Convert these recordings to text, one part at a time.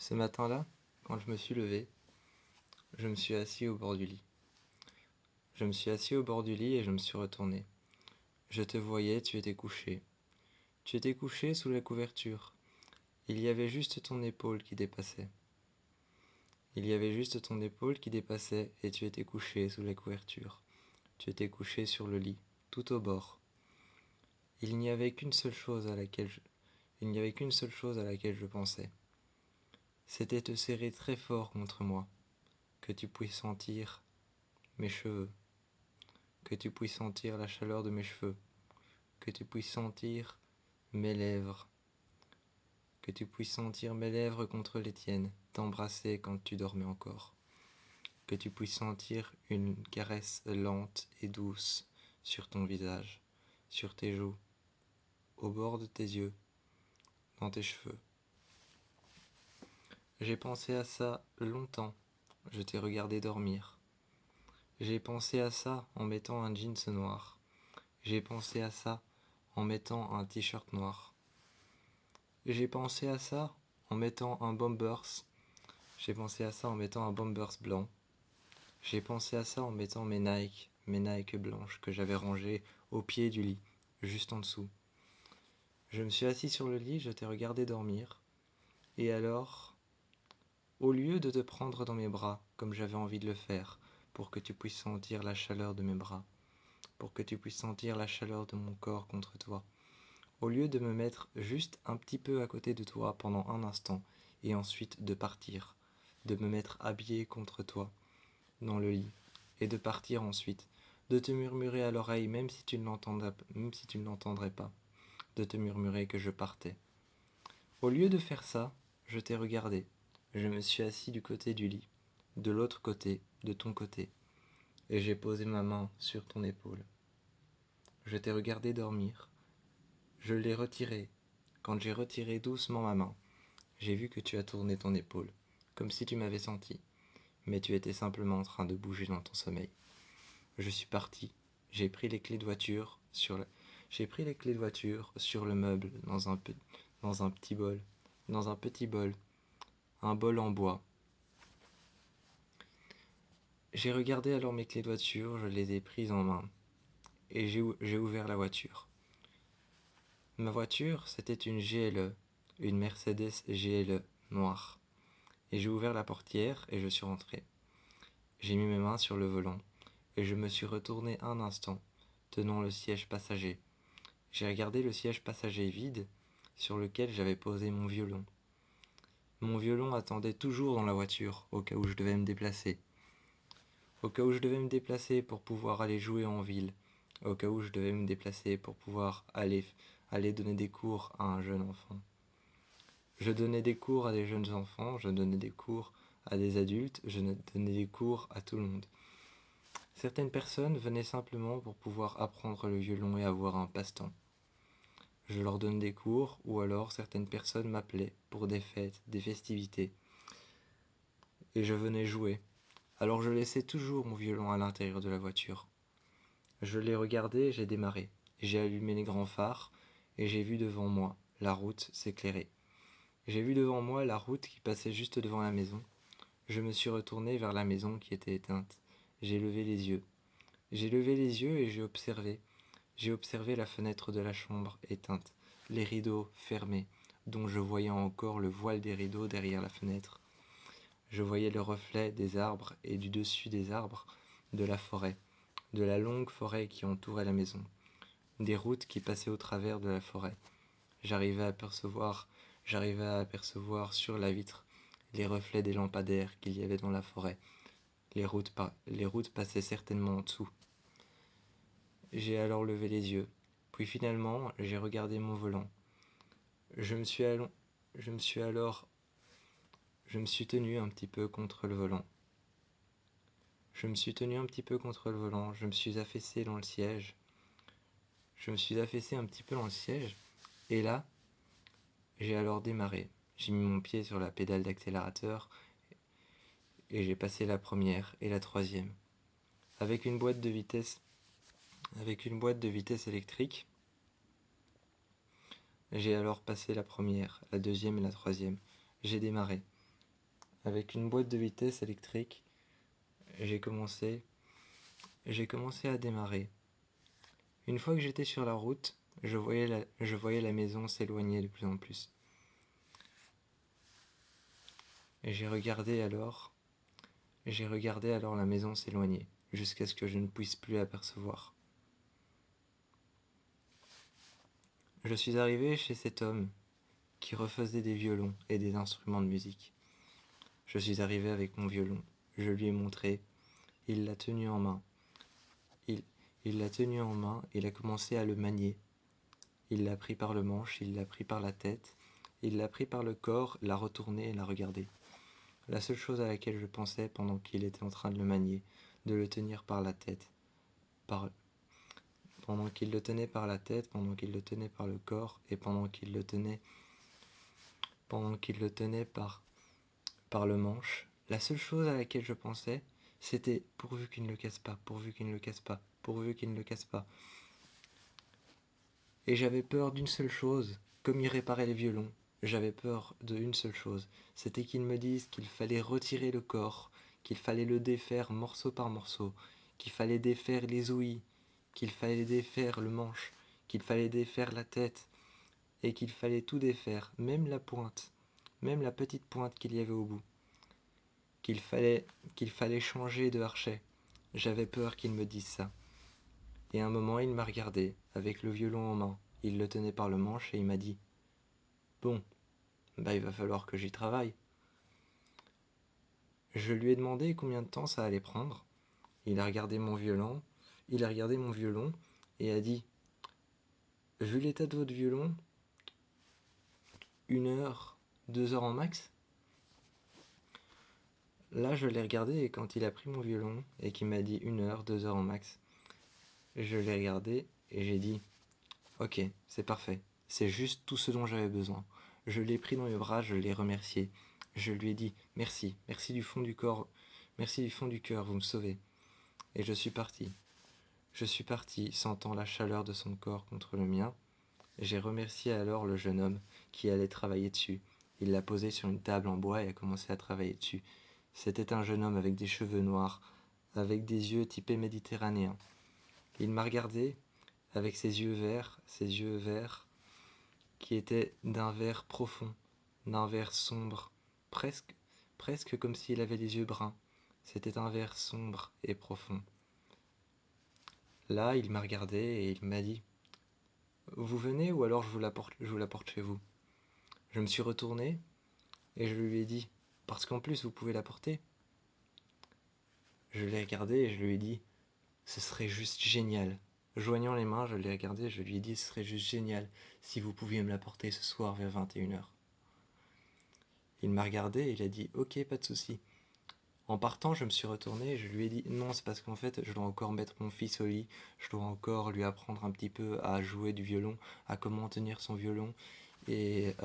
Ce matin-là, quand je me suis levé, je me suis assis au bord du lit. Je me suis assis au bord du lit et je me suis retourné. Je te voyais, tu étais couché. Tu étais couché sous la couverture. Il y avait juste ton épaule qui dépassait. Il y avait juste ton épaule qui dépassait et tu étais couché sous la couverture. Tu étais couché sur le lit, tout au bord. Il n'y avait qu'une seule chose à laquelle je pensais. C'était te serrer très fort contre moi, que tu puisses sentir mes cheveux, que tu puisses sentir la chaleur de mes cheveux, que tu puisses sentir mes lèvres, que tu puisses sentir mes lèvres contre les tiennes, t'embrasser quand tu dormais encore, que tu puisses sentir une caresse lente et douce sur ton visage, sur tes joues, au bord de tes yeux, dans tes cheveux. J'ai pensé à ça longtemps, je t'ai regardé dormir. J'ai pensé à ça en mettant un jeans noir. J'ai pensé à ça en mettant un t-shirt noir. J'ai pensé à ça en mettant un bombers. J'ai pensé à ça en mettant un bombers blanc. J'ai pensé à ça en mettant mes Nike blanches que j'avais rangées au pied du lit, juste en dessous. Je me suis assis sur le lit, je t'ai regardé dormir. Et alors, au lieu de te prendre dans mes bras, comme j'avais envie de le faire, pour que tu puisses sentir la chaleur de mes bras, pour que tu puisses sentir la chaleur de mon corps contre toi, au lieu de me mettre juste un petit peu à côté de toi pendant un instant, et ensuite de partir, de me mettre habillé contre toi, dans le lit, et de partir ensuite, de te murmurer à l'oreille même si tu ne l'entendrais pas, de te murmurer que je partais. Au lieu de faire ça, je t'ai regardé, je me suis assis du côté du lit, de l'autre côté, de ton côté, et j'ai posé ma main sur ton épaule. Je t'ai regardé dormir, je l'ai retiré. Quand j'ai retiré doucement ma main, j'ai vu que tu as tourné ton épaule, comme si tu m'avais senti, mais tu étais simplement en train de bouger dans ton sommeil. Je suis parti, j'ai pris les clés de voiture sur le... j'ai pris les clés de voiture sur le meuble dans un petit bol, un bol en bois. J'ai regardé alors mes clés de voiture, je les ai prises en main et j'ai ouvert la voiture. Ma voiture, c'était une GLE, une Mercedes GLE noire. Et j'ai ouvert la portière et je suis rentré. J'ai mis mes mains sur le volant et je me suis retourné un instant, tenant le siège passager. J'ai regardé le siège passager vide sur lequel j'avais posé mon violon. Mon violon attendait toujours dans la voiture au cas où je devais me déplacer. Au cas où je devais me déplacer pour pouvoir aller jouer en ville. Au cas où je devais me déplacer pour pouvoir aller donner des cours à un jeune enfant. Je donnais des cours à des jeunes enfants, je donnais des cours à des adultes, je donnais des cours à tout le monde. Certaines personnes venaient simplement pour pouvoir apprendre le violon et avoir un passe-temps. Je leur donne des cours, ou alors certaines personnes m'appelaient pour des fêtes, des festivités. Et je venais jouer. Alors je laissais toujours mon violon à l'intérieur de la voiture. Je l'ai regardé, j'ai démarré. J'ai allumé les grands phares, et j'ai vu devant moi la route s'éclairer. J'ai vu devant moi la route qui passait juste devant la maison. Je me suis retourné vers la maison qui était éteinte. J'ai levé les yeux. J'ai levé les yeux et j'ai observé. J'ai observé la fenêtre de la chambre éteinte, les rideaux fermés, dont je voyais encore le voile des rideaux derrière la fenêtre. Je voyais le reflet des arbres et du dessus des arbres, de la forêt, de la longue forêt qui entourait la maison, des routes qui passaient au travers de la forêt. J'arrivais à apercevoir sur la vitre les reflets des lampadaires qu'il y avait dans la forêt. Les routes passaient certainement en dessous. J'ai alors levé les yeux. Puis finalement, j'ai regardé mon volant. Je me suis allon- je me suis alors, je me suis tenu un petit peu contre le volant. Je me suis tenu un petit peu contre le volant. Je me suis affaissé dans le siège. Je me suis affaissé un petit peu dans le siège. Et là, j'ai alors démarré. J'ai mis mon pied sur la pédale d'accélérateur et j'ai passé la première et la troisième. Avec une boîte de vitesse, électrique, j'ai alors passé la première, la deuxième et la troisième. J'ai démarré. avec une boîte de vitesse électrique, j'ai commencé à démarrer. Une fois que j'étais sur la route, je voyais la maison s'éloigner de plus en plus. Et j'ai regardé alors la maison s'éloigner, jusqu'à ce que je ne puisse plus l'apercevoir. Je suis arrivé chez cet homme qui refaisait des violons et des instruments de musique. Je suis arrivé avec mon violon, je lui ai montré, il l'a tenu en main. Il l'a tenu en main, il a commencé à le manier. Il l'a pris par le manche, il l'a pris par la tête, il l'a pris par le corps, l'a retourné et l'a regardé. La seule chose à laquelle je pensais pendant qu'il était en train de le manier, de le tenir par la tête, pendant qu'il le tenait par la tête, pendant qu'il le tenait par le corps et pendant qu'il le tenait par le manche, la seule chose à laquelle je pensais, c'était pourvu qu'il ne le casse pas, pourvu qu'il ne le casse pas, pourvu qu'il ne le casse pas. Et j'avais peur d'une seule chose, comme il réparait les violons, j'avais peur d'une seule chose, c'était qu'il me dise qu'il fallait retirer le corps, qu'il fallait le défaire morceau par morceau, qu'il fallait défaire les ouïes, qu'il fallait défaire le manche, qu'il fallait défaire la tête, et qu'il fallait tout défaire, même la pointe, même la petite pointe qu'il y avait au bout, qu'il fallait changer de harchet. J'avais peur qu'il me dise ça. Et à un moment, il m'a regardé, avec le violon en main. Il le tenait par le manche et il m'a dit « Bon, bah il va falloir que j'y travaille. » Je lui ai demandé combien de temps ça allait prendre. Il a regardé mon violon, et a dit « Vu l'état de votre violon, 1 heure, 2 heures en max ?» Là, je l'ai regardé et quand il a pris mon violon et qu'il m'a dit 1 heure, 2 heures en max, je l'ai regardé et j'ai dit « Ok, c'est parfait, c'est juste tout ce dont j'avais besoin. » Je l'ai pris dans mes bras, je l'ai remercié. Je lui ai dit « Merci, merci du fond du corps, merci du fond du cœur, vous me sauvez. » Et je suis parti. Je suis parti, sentant la chaleur de son corps contre le mien. J'ai remercié alors le jeune homme qui allait travailler dessus. Il l'a posé sur une table en bois et a commencé à travailler dessus. C'était un jeune homme avec des cheveux noirs, avec des yeux typés méditerranéens. Il m'a regardé avec ses yeux verts qui étaient d'un vert profond, d'un vert sombre, presque comme s'il avait les yeux bruns. C'était un vert sombre et profond. Là, il m'a regardé et il m'a dit « Vous venez ou alors je vous la porte chez vous ?» Je me suis retourné et je lui ai dit « Parce qu'en plus vous pouvez la porter ?» Je l'ai regardé et je lui ai dit « Ce serait juste génial. » Joignant les mains, je l'ai regardé et je lui ai dit « Ce serait juste génial si vous pouviez me la porter ce soir vers 21 h. Il m'a regardé et il a dit « Ok, pas de souci. » En partant, je me suis retourné et je lui ai dit « Non, c'est parce qu'en fait, je dois encore mettre mon fils au lit, je dois encore lui apprendre un petit peu à jouer du violon, à comment tenir son violon. Et,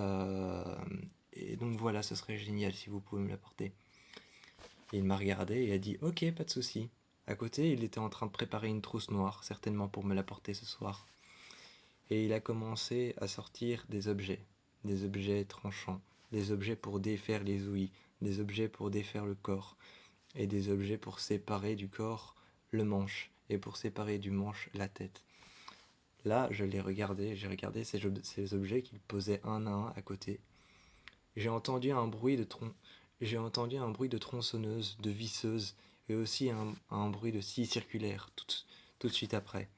donc voilà, ce serait génial si vous pouvez me l'apporter. » Il m'a regardé et a dit « Ok, pas de souci. » À côté, il était en train de préparer une trousse noire, certainement pour me l'apporter ce soir. Et il a commencé à sortir des objets tranchants, des objets pour défaire les ouïes, des objets pour défaire le corps, et des objets pour séparer du corps le manche, et pour séparer du manche la tête. Là, je l'ai regardé, j'ai regardé ces objets qu'il posait un à un à côté. J'ai entendu un bruit de tronçonneuse, de visseuse, et aussi un bruit de scie circulaire tout de suite après.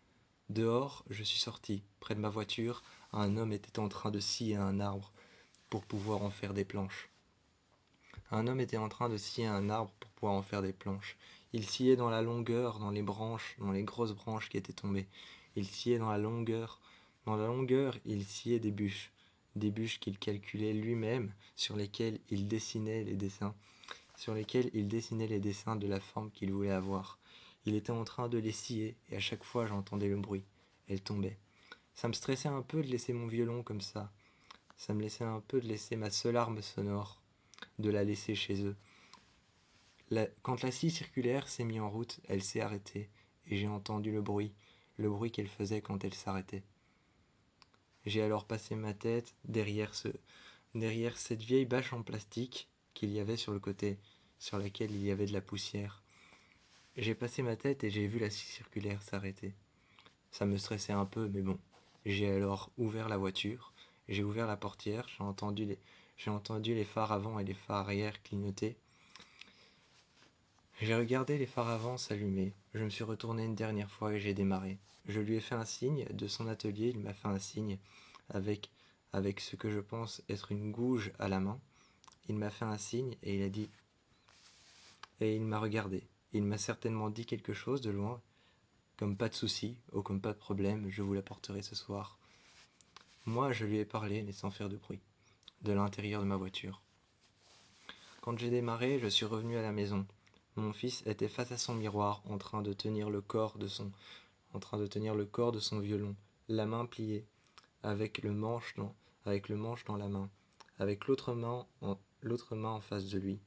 Dehors, je suis sorti. Près de ma voiture, un homme était en train de scier un arbre pour pouvoir en faire des planches. Un homme était en train de scier un arbre pour pouvoir en faire des planches. Il sciait dans la longueur, dans les branches, dans les grosses branches qui étaient tombées. Il sciait dans la longueur. Dans la longueur, il sciait des bûches qu'il calculait lui-même, sur lesquelles il dessinait les dessins, de la forme qu'il voulait avoir. Il était en train de les scier, et à chaque fois j'entendais le bruit. Elles tombaient. Ça me stressait un peu de laisser mon violon comme ça. Ça me laissait un peu de laisser ma seule arme sonore, de la laisser chez eux. Quand la scie circulaire s'est mise en route, elle s'est arrêtée, et j'ai entendu le bruit qu'elle faisait quand elle s'arrêtait. J'ai alors passé ma tête derrière cette vieille bâche en plastique qu'il y avait sur le côté, sur laquelle il y avait de la poussière. J'ai passé ma tête et j'ai vu la scie circulaire s'arrêter. Ça me stressait un peu, mais bon. J'ai alors ouvert la voiture, j'ai ouvert la portière, j'ai entendu les phares avant et les phares arrière clignoter. J'ai regardé les phares avant s'allumer, je me suis retourné une dernière fois et j'ai démarré. Je lui ai fait un signe, de son atelier il m'a fait un signe avec, avec ce que je pense être une gouge à la main. Il m'a fait un signe et il a dit... Et il m'a regardé. Il m'a certainement dit quelque chose de loin, comme pas de souci, ou comme pas de problème, je vous l'apporterai ce soir. Moi, je lui ai parlé, mais sans faire de bruit, de l'intérieur de ma voiture. Quand j'ai démarré, je suis revenu à la maison. Mon fils était face à son miroir, en train de tenir le corps de son violon, la main pliée, avec le manche dans la main, avec l'autre main en face de lui.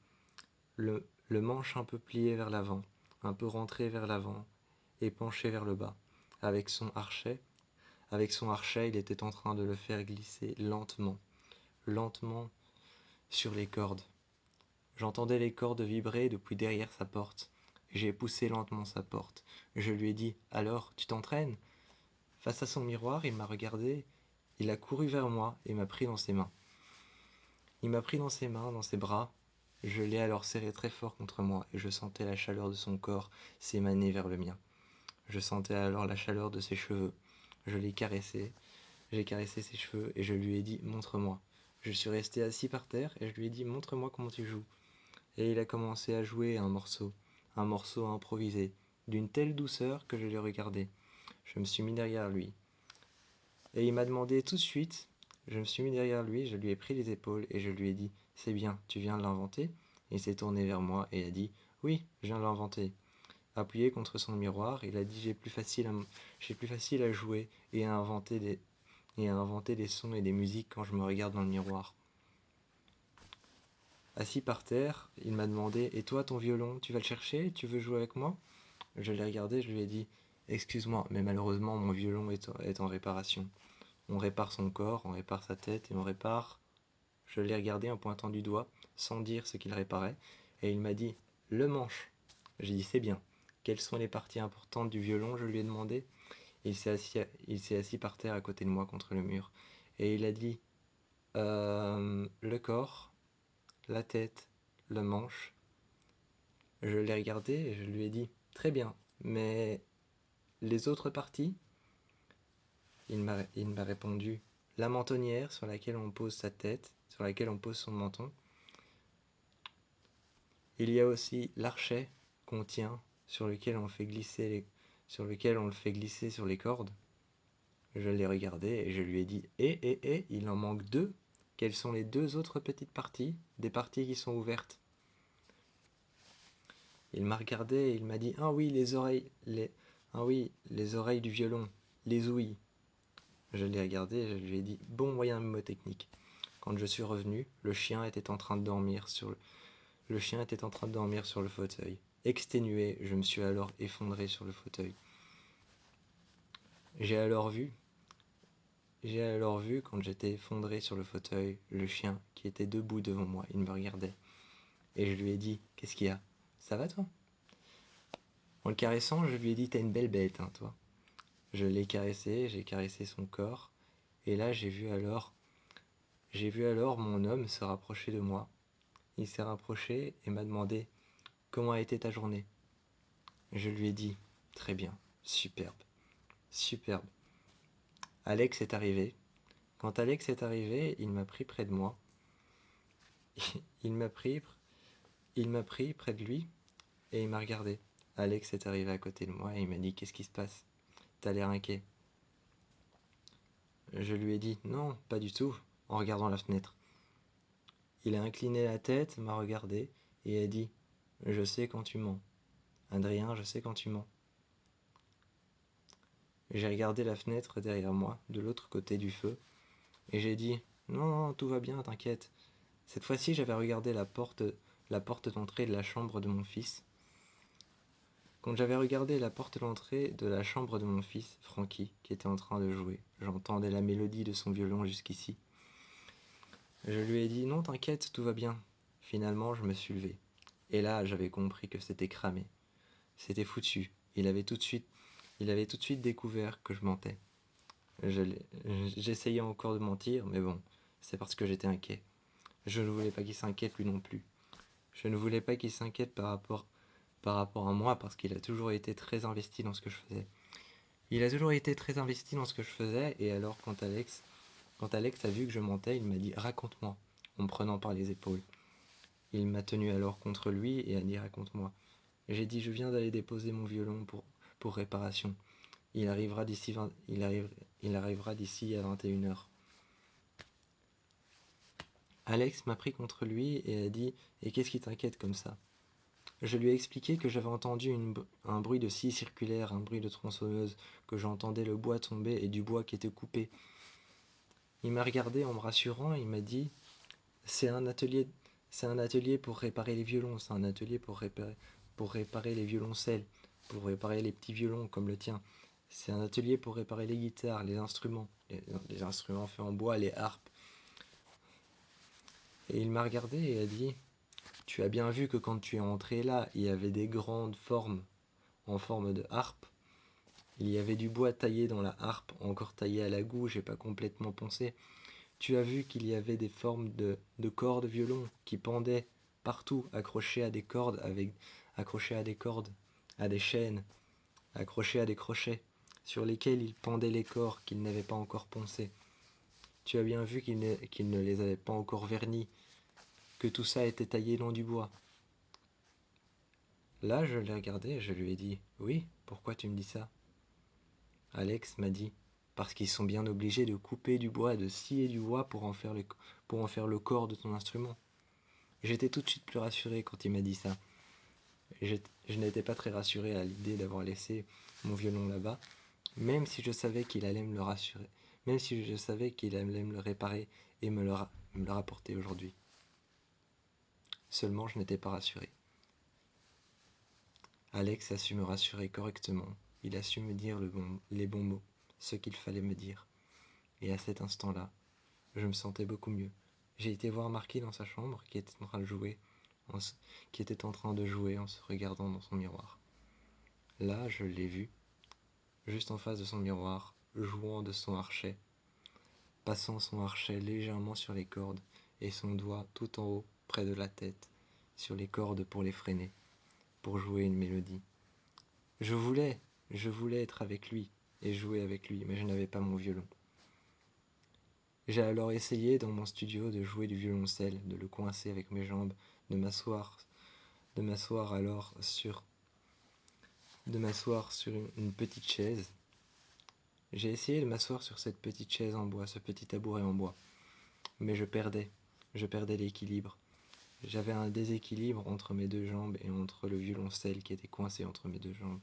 Le manche un peu plié vers l'avant, un peu rentré vers l'avant et penché vers le bas. Avec son archet, il était en train de le faire glisser lentement, lentement sur les cordes. J'entendais les cordes vibrer depuis derrière sa porte. J'ai poussé lentement sa porte. Je lui ai dit « Alors, tu t'entraînes ?» Face à son miroir, il m'a regardé, il a couru vers moi et m'a pris dans ses mains. Il m'a pris dans ses mains, dans ses bras. Je l'ai alors serré très fort contre moi et je sentais la chaleur de son corps s'émaner vers le mien. Je sentais alors la chaleur de ses cheveux. Je l'ai caressé, j'ai caressé ses cheveux et je lui ai dit « Montre-moi ». Je suis resté assis par terre et je lui ai dit « Montre-moi comment tu joues ». Et il a commencé à jouer un morceau improvisé, d'une telle douceur que je l'ai regardé. Je me suis mis derrière lui. Et il m'a demandé tout de suite, je me suis mis derrière lui, je lui ai pris les épaules et je lui ai dit « C'est bien, tu viens de l'inventer ?» Et il s'est tourné vers moi et a dit « Oui, je viens de l'inventer ». Appuyé contre son miroir, il a dit « J'ai plus facile à jouer et à inventer des sons et des musiques quand je me regarde dans le miroir. » Assis par terre, il m'a demandé « Et toi, ton violon, tu vas le chercher? Tu veux jouer avec moi ?» Je l'ai regardé, je lui ai dit « Excuse-moi, mais malheureusement, mon violon est en réparation. On répare son corps, on répare sa tête et on répare... » Je l'ai regardé en pointant du doigt, sans dire ce qu'il réparait, et il m'a dit « Le manche ». J'ai dit « C'est bien. Quelles sont les parties importantes du violon ?» Je lui ai demandé. Il s'est assis par terre à côté de moi contre le mur, et il a dit le corps, la tête, le manche. Je l'ai regardé et je lui ai dit « Très bien, mais les autres parties ?» Il m'a répondu « La mentonnière sur laquelle on pose sa tête, sur laquelle on pose son menton. Il y a aussi l'archet qu'on tient, sur lequel on le fait glisser sur les cordes. » Je l'ai regardé et je lui ai dit « il en manque deux. Quelles sont les deux autres petites parties, des parties qui sont ouvertes ?» Il m'a regardé et il m'a dit « Ah oui, les oreilles du violon, les ouïes. » Je l'ai regardé et je lui ai dit « Bon moyen mnémotechnique. » Quand je suis revenu, le chien était en train de dormir sur le fauteuil. Exténué, je me suis alors effondré sur le fauteuil. J'ai alors vu, quand j'étais effondré sur le fauteuil, le chien qui était debout devant moi. Il me regardait. Et je lui ai dit « Qu'est-ce qu'il y a? Ça va toi ?» En le caressant, je lui ai dit « T'as une belle bête, hein, toi ?» Je l'ai caressé, j'ai caressé son corps. Et là, j'ai vu alors mon homme se rapprocher de moi. Il s'est rapproché et m'a demandé « Comment a été ta journée ?» Je lui ai dit « Très bien, superbe, superbe. » Alex est arrivé. Quand Alex est arrivé, il m'a pris près de moi. Il m'a pris près de lui et il m'a regardé. Alex est arrivé à côté de moi et il m'a dit « Qu'est-ce qui se passe? T'as l'air inquiet. » Je lui ai dit « Non, pas du tout », en regardant la fenêtre. Il a incliné la tête, m'a regardé et a dit « Je sais quand tu mens. Adrien, je sais quand tu mens. » J'ai regardé la fenêtre derrière moi, de l'autre côté du feu, et j'ai dit « Non, non, tout va bien, t'inquiète. » Cette fois-ci, j'avais regardé la porte d'entrée de la chambre de mon fils. Quand j'avais regardé la porte d'entrée de la chambre de mon fils, Francky, qui était en train de jouer, j'entendais la mélodie de son violon jusqu'ici. Je lui ai dit « Non, t'inquiète, tout va bien. Finalement, je me suis levé. Et là, j'avais compris que c'était cramé. C'était foutu. Il avait tout de suite découvert que je mentais. J'essayais encore de mentir, mais bon, c'est parce que j'étais inquiet. Je ne voulais pas qu'il s'inquiète lui non plus. Je ne voulais pas qu'il s'inquiète par rapport à moi, parce qu'il a toujours été très investi dans ce que je faisais. Il a toujours été très investi dans ce que je faisais, et alors quand Alex a vu que je mentais, il m'a dit raconte-moi, en me prenant par les épaules. Il m'a tenu alors contre lui et a dit raconte-moi. J'ai dit je viens d'aller déposer mon violon pour réparation. Il arrivera il arrivera d'ici à 21h. Alex m'a pris contre lui et a dit et qu'est-ce qui t'inquiète comme ça? Je lui ai expliqué que j'avais entendu un bruit de scie circulaire, un bruit de tronçonneuse, que j'entendais le bois tomber et du bois qui était coupé. Il m'a regardé en me rassurant et il m'a dit c'est un atelier, c'est un atelier pour réparer les violons, c'est un atelier pour réparer les violoncelles, pour réparer les petits violons comme le tien. C'est un atelier pour réparer les guitares, les instruments faits en bois, les harpes. Et il m'a regardé et a dit tu as bien vu que quand tu es entré là, il y avait des grandes formes en forme de harpe. Il y avait du bois taillé dans la harpe, encore taillé à la gouge et pas complètement poncé. Tu as vu qu'il y avait des formes de cordes violon qui pendaient partout, accrochées à des cordes, à des chaînes, accrochées à des crochets, sur lesquels il pendait les corps qu'il n'avait pas encore poncés. Tu as bien vu qu'il ne les avait pas encore vernis, que tout ça était taillé dans du bois. Là, je l'ai regardé et je lui ai dit « Oui, pourquoi tu me dis ça ?» Alex m'a dit « Parce qu'ils sont bien obligés de couper du bois, de scier du bois pour en faire le corps de ton instrument. » J'étais tout de suite plus rassuré quand il m'a dit ça. Je n'étais pas très rassuré à l'idée d'avoir laissé mon violon là-bas, même si je savais qu'il allait me le rassurer, même si je savais qu'il allait me le réparer et me le rapporter aujourd'hui. Seulement, je n'étais pas rassuré. Alex a su me rassurer correctement. Il a su me dire les bons mots, ce qu'il fallait me dire. Et à cet instant-là, je me sentais beaucoup mieux. J'ai été voir Marquis dans sa chambre, qui était en train de jouer en se regardant dans son miroir. Là, je l'ai vu, juste en face de son miroir, jouant de son archet, passant son archet légèrement sur les cordes et son doigt tout en haut, près de la tête, sur les cordes pour les freiner, pour jouer une mélodie. Je voulais être avec lui et jouer avec lui, mais je n'avais pas mon violon. J'ai alors essayé dans mon studio de jouer du violoncelle, de le coincer avec mes jambes, de m'asseoir alors sur une petite chaise. J'ai essayé de m'asseoir sur cette petite chaise en bois, ce petit tabouret en bois, mais je perdais l'équilibre. J'avais un déséquilibre entre mes deux jambes et entre le violoncelle qui était coincé entre mes deux jambes.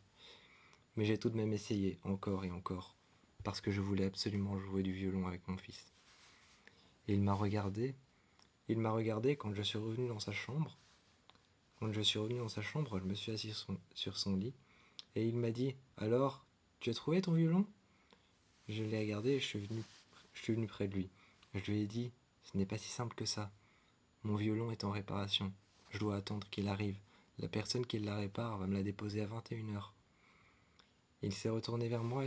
Mais j'ai tout de même essayé, encore et encore, parce que je voulais absolument jouer du violon avec mon fils. Et il m'a regardé quand je suis revenu dans sa chambre. Quand je suis revenu dans sa chambre, je me suis assis sur son lit, et il m'a dit « Alors, tu as trouvé ton violon ?» Je l'ai regardé et je suis venu près de lui. Je lui ai dit « Ce n'est pas si simple que ça. Mon violon est en réparation. Je dois attendre qu'il arrive. La personne qui la répare va me la déposer à 21h. » Il s'est retourné vers moi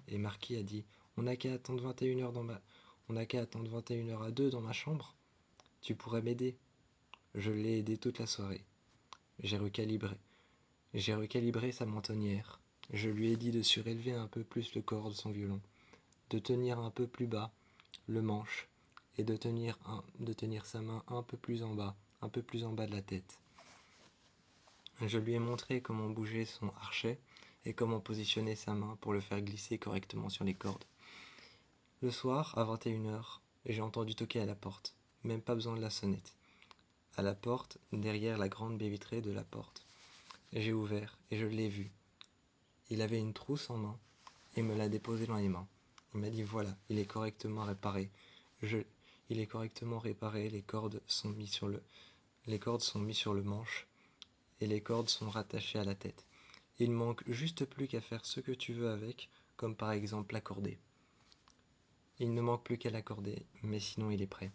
et Marquis a dit « On n'a qu'à attendre 21h à 2 dans ma chambre. Tu pourrais m'aider. » Je l'ai aidé toute la soirée. J'ai recalibré sa mentonnière. Je lui ai dit de surélever un peu plus le corps de son violon, de tenir un peu plus bas le manche et de tenir sa main un peu plus en bas de la tête. Je lui ai montré comment bouger son archet et comment positionner sa main pour le faire glisser correctement sur les cordes. Le soir, à 21h, j'ai entendu toquer à la porte. Même pas besoin de la sonnette. À la porte, derrière la grande baie vitrée de la porte. J'ai ouvert et je l'ai vu. Il avait une trousse en main et me l'a déposée dans les mains. Il m'a dit voilà, il est correctement réparé. Il est correctement réparé, les cordes sont mises sur le manche et les cordes sont rattachées à la tête. Il manque juste plus qu'à faire ce que tu veux avec, comme par exemple l'accorder. Il ne manque plus qu'à l'accorder, mais sinon il est prêt.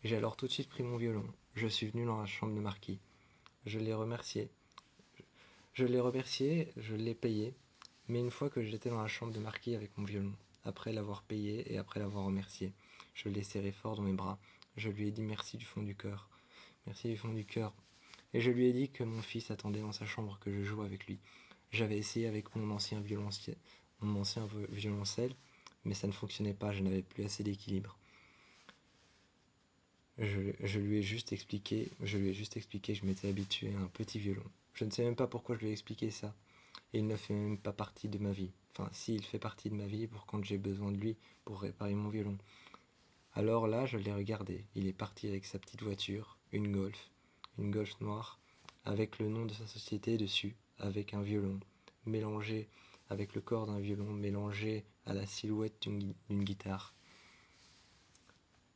J'ai alors tout de suite pris mon violon. Je suis venu dans la chambre de Marquis. Je l'ai remercié. Je l'ai payé. Mais une fois que j'étais dans la chambre de Marquis avec mon violon, après l'avoir payé et après l'avoir remercié, je l'ai serré fort dans mes bras. Je lui ai dit merci du fond du cœur. Merci du fond du cœur. Et je lui ai dit que mon fils attendait dans sa chambre que je joue avec lui. J'avais essayé avec mon ancien violoncelle, mais ça ne fonctionnait pas, je n'avais plus assez d'équilibre. Je lui ai juste expliqué que je m'étais habitué à un petit violon. Je ne sais même pas pourquoi je lui ai expliqué ça. Et il ne fait même pas partie de ma vie. Enfin, si, il fait partie de ma vie pour quand j'ai besoin de lui pour réparer mon violon. Alors là, je l'ai regardé. Il est parti avec sa petite voiture, une Golf noire, avec le nom de sa société dessus, avec un violon, mélangé avec le corps d'un violon, mélangé à la silhouette d'une guitare.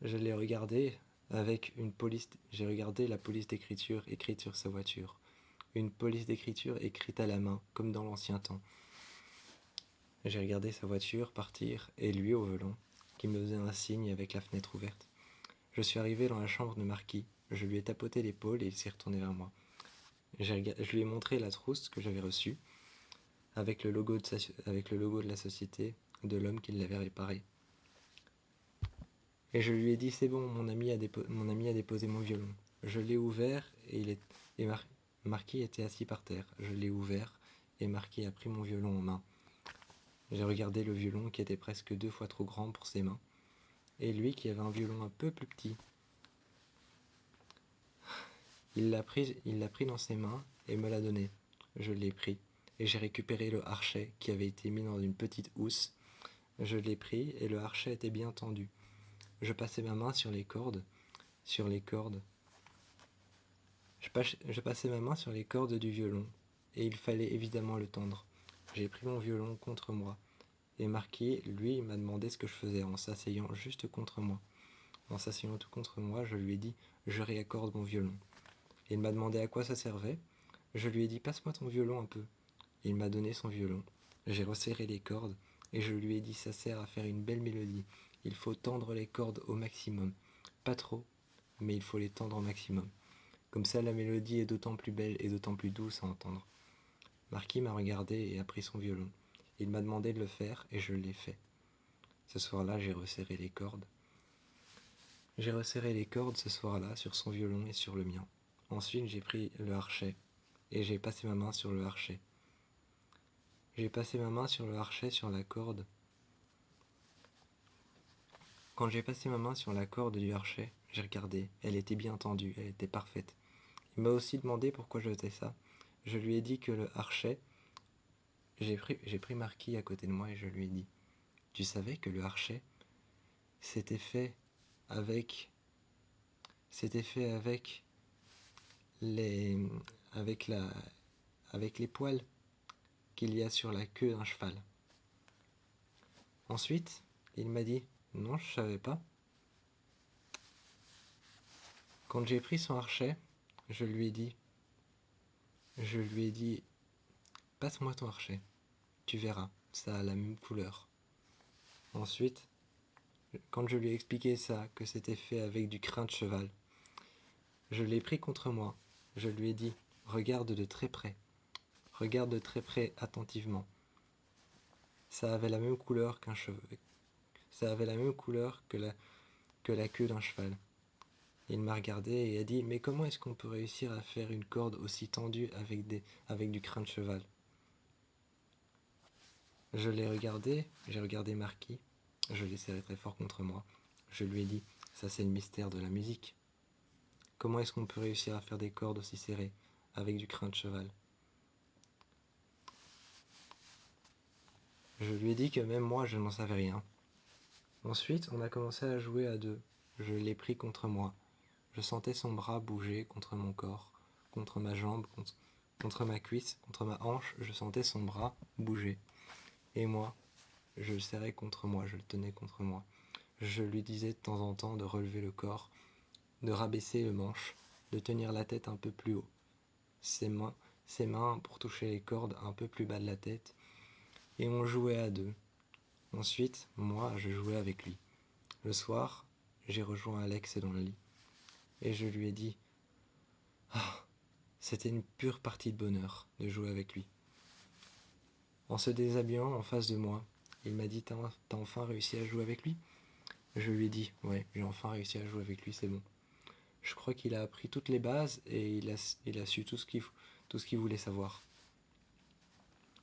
Je l'ai regardé avec une police. J'ai regardé la police d'écriture écrite sur sa voiture. Une police d'écriture écrite à la main, comme dans l'ancien temps. J'ai regardé sa voiture partir et lui au volant, qui me faisait un signe avec la fenêtre ouverte. Je suis arrivé dans la chambre de Marquis, je lui ai tapoté l'épaule et il s'est retourné vers moi. Je lui ai montré la trousse que j'avais reçue, avec le logo de la société de l'homme qui l'avait réparé. Et je lui ai dit, c'est bon, mon ami a déposé mon violon. Je l'ai ouvert et Marquis était assis par terre. Je l'ai ouvert et Marquis a pris mon violon en main. J'ai regardé le violon qui était presque 2 fois trop grand pour ses mains, et lui qui avait un violon un peu plus petit. Il l'a pris dans ses mains et me l'a donné. Je l'ai pris, et j'ai récupéré le harchet qui avait été mis dans une petite housse. Je l'ai pris et le harchet était bien tendu. Je passais ma main sur les cordes. Je passais ma main sur les cordes du violon, et il fallait évidemment le tendre. J'ai pris mon violon contre moi, et Marquis, lui, m'a demandé ce que je faisais en s'asseyant juste contre moi. En s'asseyant tout contre moi, je lui ai dit « Je réaccorde mon violon ». Il m'a demandé à quoi ça servait. Je lui ai dit « Passe-moi ton violon un peu ». Il m'a donné son violon. J'ai resserré les cordes, et je lui ai dit « Ça sert à faire une belle mélodie. Il faut tendre les cordes au maximum. Pas trop, mais il faut les tendre au maximum. Comme ça, la mélodie est d'autant plus belle et d'autant plus douce à entendre. » Marquis m'a regardé et a pris son violon. Il m'a demandé de le faire, et je l'ai fait. Ce soir-là, j'ai resserré les cordes. J'ai resserré les cordes ce soir-là sur son violon et sur le mien. Ensuite, j'ai pris le harchet et j'ai passé ma main sur le harchet. J'ai passé ma main sur le harchet sur la corde. Quand j'ai passé ma main sur la corde du harchet, j'ai regardé. Elle était bien tendue, elle était parfaite. Il m'a aussi demandé pourquoi je faisais ça. Je lui ai dit que le harchet... J'ai pris Marquis à côté de moi et je lui ai dit « Tu savais que le harchet, c'était fait avec... C'était fait les... avec les poils qu'il y a sur la queue d'un cheval. » Ensuite, il m'a dit « Non, je savais pas. » Quand j'ai pris son harchet, je lui ai dit « Passe-moi ton harchet, tu verras, ça a la même couleur. » Ensuite, quand je lui ai expliqué ça, que c'était fait avec du crin de cheval, je l'ai pris contre moi. Je lui ai dit « Regarde de très près, regarde de très près attentivement. » Ça avait la même couleur qu'un cheveu. Ça avait la même couleur que la queue d'un cheval. Il m'a regardé et a dit « Mais comment est-ce qu'on peut réussir à faire une corde aussi tendue avec du crin de cheval ?» J'ai regardé Marquis, je l'ai serré très fort contre moi. Je lui ai dit « Ça c'est le mystère de la musique. Comment est-ce qu'on peut réussir à faire des cordes aussi serrées avec du crin de cheval ?» Je lui ai dit que même moi je n'en savais rien. Ensuite, on a commencé à jouer à deux. Je l'ai pris contre moi. Je sentais son bras bouger contre mon corps, contre ma jambe, contre ma cuisse, contre ma hanche. Je sentais son bras bouger. Et moi, je le serrais contre moi, je le tenais contre moi. Je lui disais de temps en temps de relever le corps, de rabaisser le manche, de tenir la tête un peu plus haut. Ses mains pour toucher les cordes un peu plus bas de la tête. Et on jouait à deux. Ensuite, moi, je jouais avec lui. Le soir, j'ai rejoint Alex dans le lit. et je lui ai dit « Ah, c'était une pure partie de bonheur de jouer avec lui. » En se déshabillant en face de moi, il m'a dit « T'as enfin réussi à jouer avec lui ?» Je lui ai dit « Ouais, j'ai enfin réussi à jouer avec lui, c'est bon. » Je crois qu'il a appris toutes les bases et il a su tout ce qu'il voulait savoir.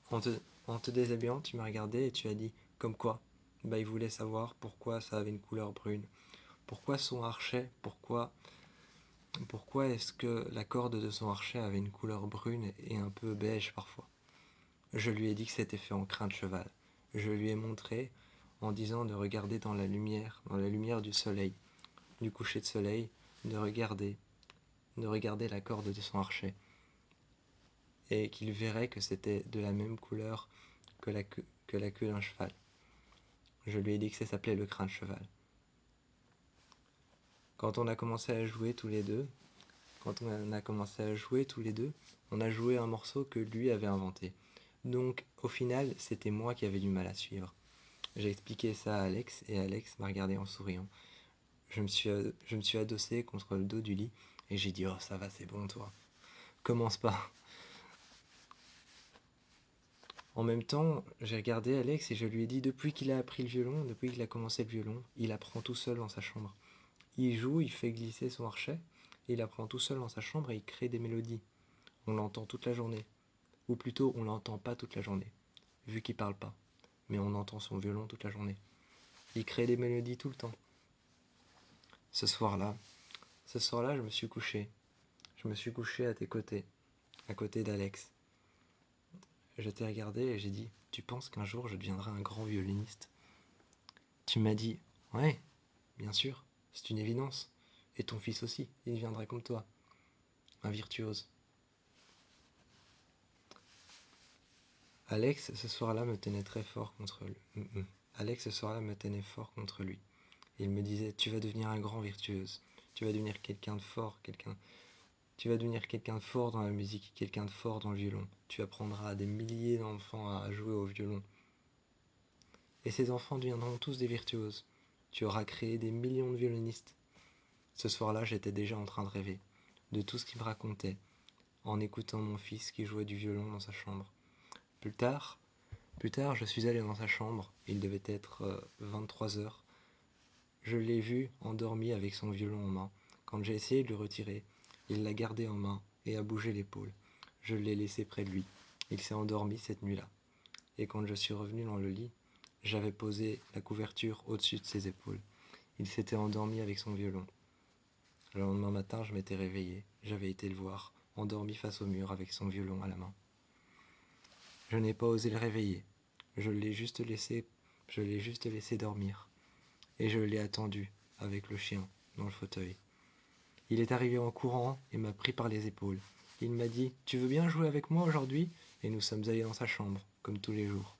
En te déshabillant, tu m'as regardé et tu as dit « Comme quoi ?» Bah, il voulait savoir pourquoi ça avait une couleur brune. Pourquoi son archet, pourquoi est-ce que la corde de son archet avait une couleur brune et un peu beige parfois. Je lui ai dit que c'était fait en crin de cheval. Je lui ai montré en disant de regarder dans la lumière du soleil, du coucher de soleil, de regarder la corde de son archet. Et qu'il verrait que c'était de la même couleur que la queue d'un cheval. Je lui ai dit que ça s'appelait le crin de cheval. Quand on a commencé à jouer tous les deux, on a joué un morceau que lui avait inventé. Donc au final, c'était moi qui avais du mal à suivre. J'ai expliqué ça à Alex et Alex m'a regardé en souriant. Je me suis adossé contre le dos du lit et j'ai dit « Oh ça va, c'est bon toi. Commence pas. » En même temps, j'ai regardé Alex et je lui ai dit depuis qu'il a appris le violon, depuis qu'il a commencé le violon, il apprend tout seul dans sa chambre. Il joue, il fait glisser son archet, et il apprend tout seul dans sa chambre et il crée des mélodies. On l'entend toute la journée. Ou plutôt, on l'entend pas toute la journée, vu qu'il parle pas. Mais on entend son violon toute la journée. Il crée des mélodies tout le temps. Ce soir-là, je me suis couché. Je me suis couché à tes côtés, à côté d'Alex. Je t'ai regardé et j'ai dit, tu penses qu'un jour je deviendrai un grand violoniste? Tu m'as dit, ouais, bien sûr, c'est une évidence. Et ton fils aussi, il deviendra comme toi, un virtuose. Alex, ce soir-là, me tenait très fort contre lui. Alex, ce soir-là, me tenait fort contre lui. Il me disait, tu vas devenir un grand virtuose. Tu vas devenir quelqu'un de fort, Tu vas devenir quelqu'un de fort dans la musique, quelqu'un de fort dans le violon. Tu apprendras à des milliers d'enfants à jouer au violon. Et ces enfants deviendront tous des virtuoses. Tu auras créé des millions de violonistes. Ce soir-là, j'étais déjà en train de rêver de tout ce qu'il me racontait en écoutant mon fils qui jouait du violon dans sa chambre. Plus tard, je suis allé dans sa chambre. Il devait être 23 heures. Je l'ai vu endormi avec son violon en main. Quand j'ai essayé de le retirer, il l'a gardé en main et a bougé l'épaule. Je l'ai laissé près de lui. Il s'est endormi cette nuit-là. Et quand je suis revenu dans le lit, j'avais posé la couverture au-dessus de ses épaules. Il s'était endormi avec son violon. Le lendemain matin, je m'étais réveillé. J'avais été le voir, endormi face au mur avec son violon à la main. Je n'ai pas osé le réveiller. Je l'ai juste laissé dormir. Et je l'ai attendu, avec le chien, dans le fauteuil. Il est arrivé en courant et m'a pris par les épaules. Il m'a dit « Tu veux bien jouer avec moi aujourd'hui ?» Et nous sommes allés dans sa chambre, comme tous les jours.